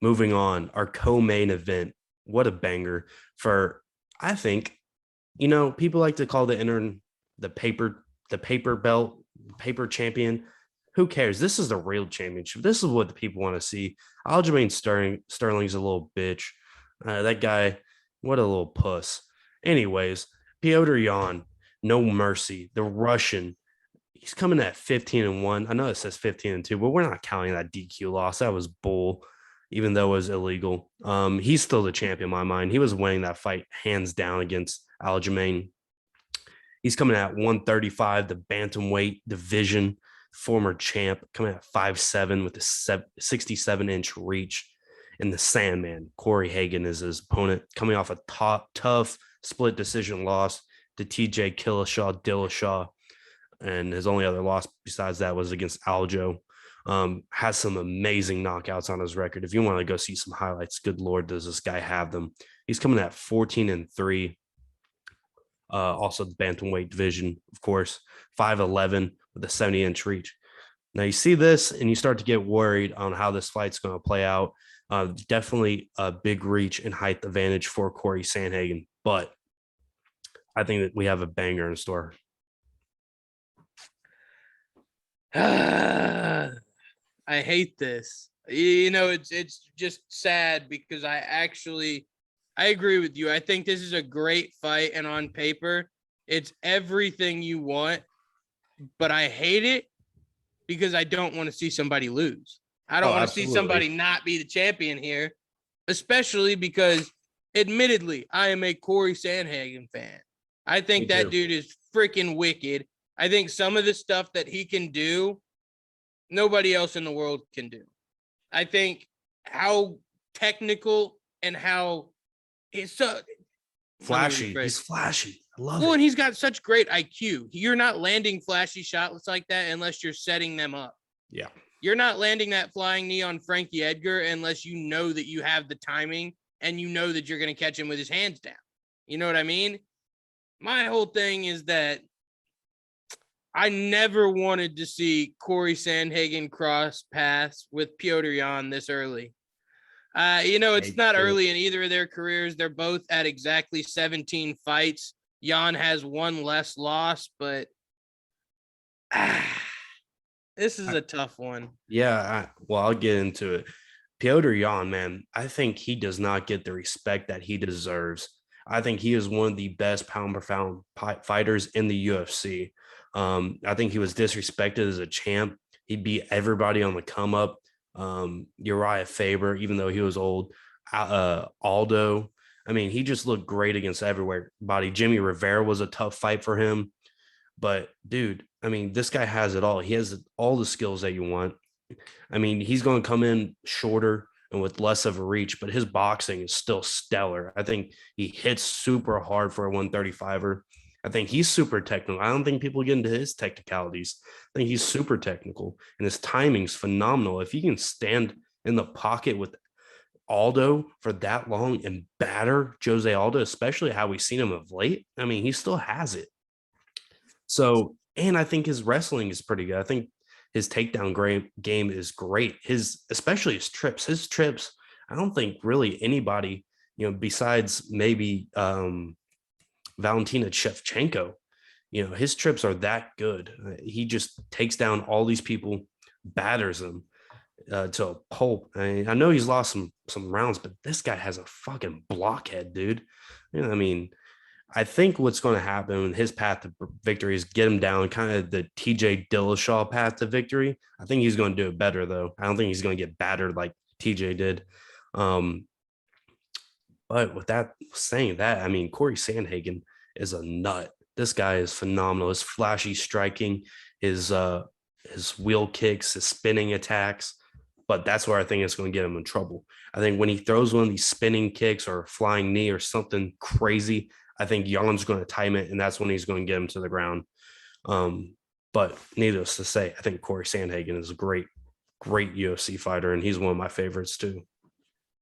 moving on, our co-main event. What a banger for I think, people like to call the paper the paper belt, paper champion. Who cares? This is the real championship. This is what the people want to see. Aljamain Sterling's a little bitch. That guy, what a little puss. Anyways, Piotr Jan, no mercy. The Russian, he's coming at 15-1. I know it says 15-2, but we're not counting that DQ loss. That was bull, even though it was illegal. He's still the champion in my mind. He was winning that fight hands down against Aljamain. He's coming at 135, the bantamweight division, former champ, coming at 5'7" with a 67-inch reach. And the Sandman, Corey Hagan, is his opponent, coming off a tough split decision loss to TJ Dillashaw. And his only other loss besides that was against Aljo. Has some amazing knockouts on his record. If you want to go see some highlights, good Lord, does this guy have them? He's coming at 14-3. Also the bantamweight division, of course, 5'11" with a 70-inch reach. Now you see this and you start to get worried on how this fight's going to play out. Definitely a big reach and height advantage for Corey Sandhagen, but I think that we have a banger in store. I hate this. It's just sad because I agree with you. I think this is a great fight, and on paper, it's everything you want, but I hate it because I don't want to see somebody lose. I don't want to see somebody not be the champion here, especially because, admittedly, I am a Corey Sandhagen fan. I think that dude is freaking wicked. I think some of the stuff that he can do, nobody else in the world can do. I think how technical and how it's so flashy. He's flashy. I love it. Well, and he's got such great IQ. You're not landing flashy shots like that unless you're setting them up. Yeah. You're not landing that flying knee on Frankie Edgar unless you know that you have the timing and you know that you're going to catch him with his hands down. You know what I mean? My whole thing is that I never wanted to see Corey Sandhagen cross paths with Piotr Jan this early. It's not early in either of their careers. They're both at exactly 17 fights. Jan has one less loss, but this is a tough one. Yeah, I'll get into it. Piotr Jan, man, I think he does not get the respect that he deserves. I think he is one of the best pound per pound fighters in the UFC. I think he was disrespected as a champ. He beat everybody on the come up. Uriah Faber, even though he was old. Aldo. I mean, he just looked great against everybody. Jimmy Rivera was a tough fight for him. But, dude, I mean, this guy has it all. He has all the skills that you want. I mean, he's going to come in shorter and with less of a reach, but his boxing is still stellar. I think he hits super hard for a 135er. I think he's super technical. I don't think people get into his technicalities. I think he's super technical, and his timing's phenomenal. If he can stand in the pocket with Aldo for that long and batter Jose Aldo, especially how we've seen him of late, I mean, he still has it. So, and I think his wrestling is pretty good. I think his takedown game is great. Especially his trips. I don't think really anybody, besides maybe Valentina Shevchenko, his trips are that good. He just takes down all these people, batters them to a pulp. I know he's lost some rounds, but this guy has a fucking blockhead, dude. I mean, I think what's going to happen in his path to victory is get him down kind of the TJ Dillashaw path to victory. I think he's going to do it better, though. I don't think he's going to get battered like TJ did. But with that saying that, I mean, Corey Sandhagen is a nut. This guy is phenomenal. His flashy striking, his wheel kicks, his spinning attacks. But that's where I think it's going to get him in trouble. I think when he throws one of these spinning kicks or flying knee or something crazy, I think Jan's going to time it, and that's when he's going to get him to the ground. But needless to say, I think Corey Sandhagen is a great UFC fighter, and he's one of my favorites too.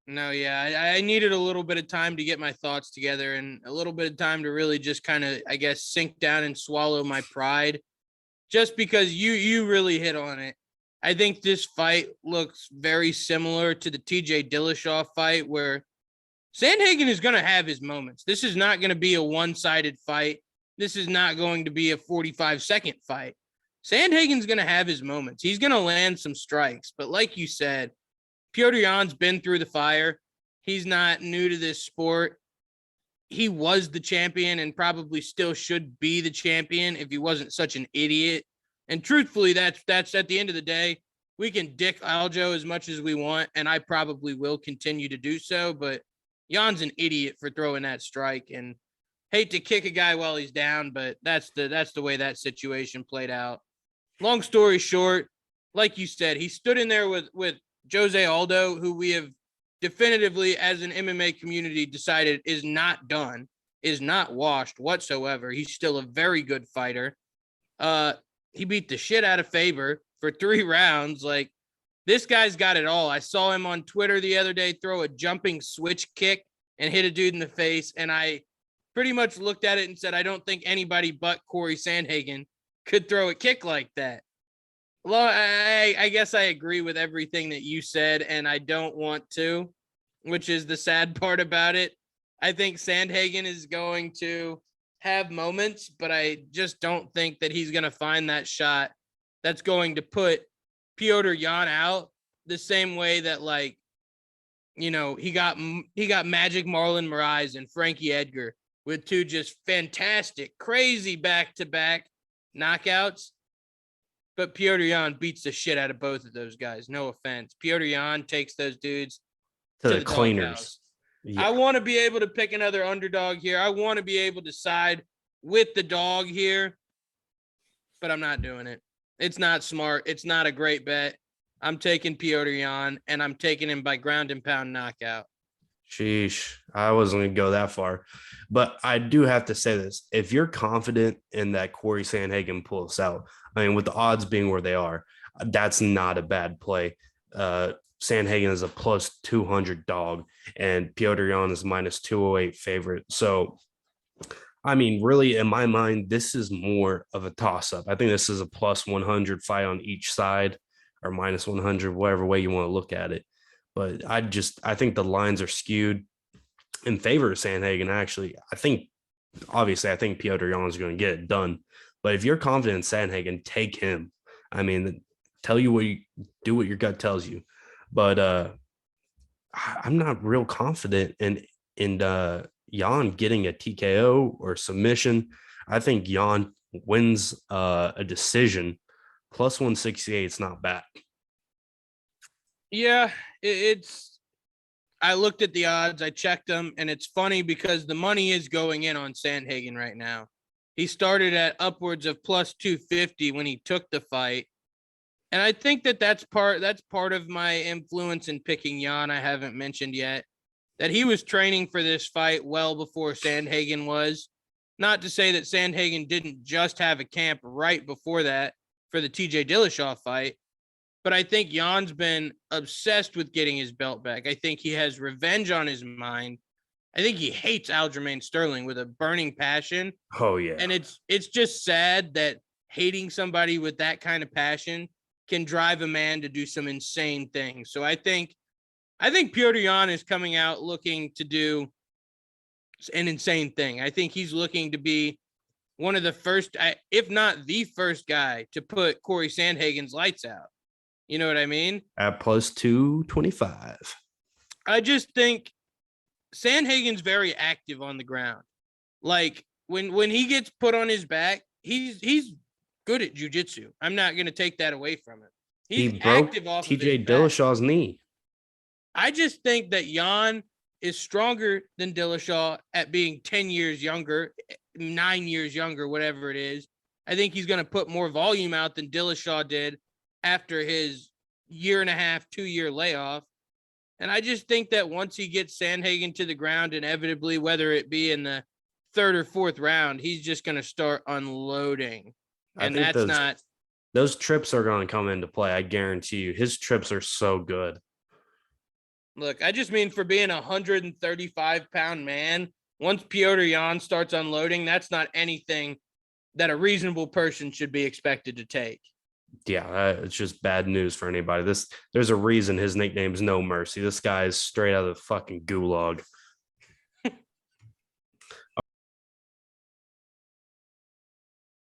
No, yeah, I needed a little bit of time to get my thoughts together and a little bit of time to really just kind of, I guess, sink down and swallow my pride. Just because you really hit on it. I think this fight looks very similar to the TJ Dillashaw fight, where Sandhagen is going to have his moments. This is not going to be a one-sided fight. This is not going to be a 45-second fight. Sandhagen's going to have his moments. He's going to land some strikes. But like you said, Petr Yan's been through the fire. He's not new to this sport. He was the champion and probably still should be the champion if he wasn't such an idiot. And truthfully, that's at the end of the day, we can dick Aljo as much as we want, and I probably will continue to do so, but Jan's an idiot for throwing that strike, and hate to kick a guy while he's down, but that's the way that situation played out. Long story short, like you said, he stood in there with Jose Aldo, who we have definitively as an MMA community decided is not done, is not washed whatsoever. He's still a very good fighter. He beat the shit out of Faber for 3 rounds. Like, this guy's got it all. I saw him on Twitter the other day throw a jumping switch kick and hit a dude in the face. And I pretty much looked at it and said, I don't think anybody but Corey Sandhagen could throw a kick like that. Well, I guess I agree with everything that you said, and I don't want to, which is the sad part about it. I think Sandhagen is going to have moments, but I just don't think that he's going to find that shot that's going to put Petr Yan out the same way that, like, you know, he got Magic Marlon Moraes and Frankie Edgar with 2 just fantastic, crazy back-to-back knockouts. But Petr Yan beats the shit out of both of those guys. No offense. Petr Yan takes those dudes to the doghouse. cleaners. Yeah. I want to be able to pick another underdog here. I want to be able to side with the dog here, but I'm not doing it. It's not smart. It's not a great bet. I'm taking Petr Yan, and I'm taking him by ground and pound knockout. Sheesh. I wasn't going to go that far. But I do have to say this. If you're confident in that Corey Sandhagen pulls out, I mean, with the odds being where they are, that's not a bad play. Sandhagen is a plus 200 dog, and Petr Yan is minus 208 favorite. So, I mean, really, in my mind, this is more of a toss-up. I think this is a plus 100 fight on each side, or minus 100, whatever way you want to look at it. But I think the lines are skewed in favor of Sandhagen. Actually, I think Petr Yan is going to get it done. But if you're confident in Sandhagen, take him. I mean, do what your gut tells you. But I'm not real confident in Yan getting a TKO or submission. I think Yan wins a decision. Plus 168, it's not bad. Yeah, I looked at the odds, I checked them, and it's funny because the money is going in on Sandhagen right now. He started at upwards of plus 250 when he took the fight. And I think that's part of my influence in picking Yan. I haven't mentioned yet that he was training for this fight well before Sandhagen was. Not to say that Sandhagen didn't just have a camp right before that for the TJ Dillashaw fight, but I think Jan's been obsessed with getting his belt back. I think he has revenge on his mind. I think he hates Aljamain Sterling with a burning passion. Oh, yeah. And it's just sad that hating somebody with that kind of passion can drive a man to do some insane things. So I think Petr Yan is coming out looking to do an insane thing. I think he's looking to be one of the first, if not the first guy to put Corey Sandhagen's lights out. You know what I mean? At plus 225. I just think Sandhagen's very active on the ground. Like when he gets put on his back, he's good at jiu-jitsu. I'm not going to take that away from him. He broke TJ Dillashaw's knee. I just think that Yan is stronger than Dillashaw at being 10 years younger, 9 years younger, whatever it is. I think he's going to put more volume out than Dillashaw did after his 1.5, 2-year layoff. And I just think that once he gets Sandhagen to the ground, inevitably, whether it be in the 3rd or 4th round, he's just going to start unloading. And those trips are going to come into play. I guarantee you. His trips are so good. Look, I just mean for being a 135-pound man, once Petr Yan starts unloading, that's not anything that a reasonable person should be expected to take. Yeah, it's just bad news for anybody. There's a reason his nickname is No Mercy. This guy is straight out of the fucking gulag.